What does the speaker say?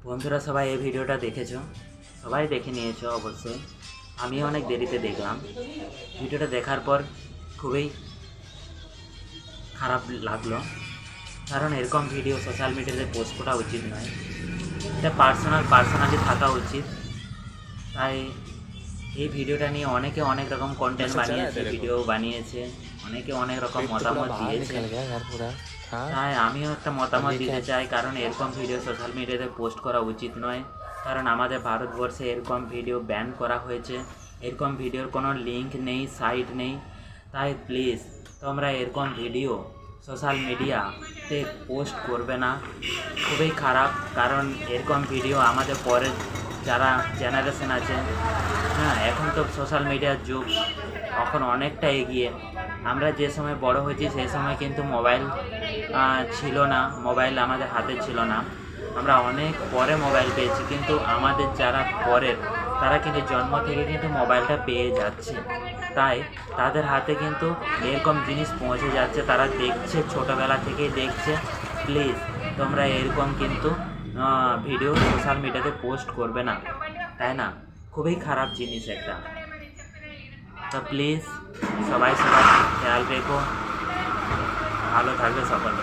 বন্ধুরা সবাই এই ভিডিওটা দেখেছো, সবাই দেখে নিয়েছো অবশ্যই। আমি অনেক দেরিতে দেখলাম। ভিডিওটা দেখার পর খুবই খারাপ লাগলো, কারণ এরকম ভিডিও সোশ্যাল মিডিয়াতে পোস্ট করা উচিত নয়। এটা পার্সোনালি থাকা উচিত। তাই এই ভিডিওটা নিয়ে অনেকে অনেক রকম কন্টেন্ট বানিয়েছে, ভিডিও বানিয়েছে, অনেকে অনেক রকম মতামত দিয়েছে। তাই আমিও একটা মতামত দিতে চাই, কারণ এরকম ভিডিও সোশ্যাল মিডিয়াতে পোস্ট করা উচিত নয়। কারণ আমাদের ভারতবর্ষে এরকম ভিডিও ব্যান করা হয়েছে। এরকম ভিডিওর কোনো লিঙ্ক নেই, সাইট নেই। তাই প্লিজ তোমরা এরকম ভিডিও সোশ্যাল মিডিয়াতে পোস্ট করবে না। খুবই খারাপ, কারণ এরকম ভিডিও আমাদের পরের যারা জেনারেশন আছে, এখন তো সোশ্যাল মিডিয়ার যুগ, এখন অনেকটা এগিয়ে। আমরা যে সময় বড় হয়েছি সেই সময় কিন্তু মোবাইল ছিল না, মোবাইল আমাদের হাতে ছিল না। আমরা অনেক পরে মোবাইল পেয়েছি, কিন্তু আমাদের যারা পরের তারা কিন্তু জন্ম থেকে কিন্তু মোবাইলটা পেয়ে যাচ্ছে। তাই তাদের হাতে কিন্তু এরকম জিনিস পৌঁছে যাচ্ছে, তারা দেখছে, ছোটোবেলা থেকেই দেখছে। প্লিজ তোমরা এরকম কিন্তু ভিডিও সোশ্যাল মিডিয়াতে পোস্ট করবে না, তাই না? খুবই খারাপ জিনিস একটা। তো প্লিজ সবাই খেয়াল রেখো, ভালো থাকবে সকলে।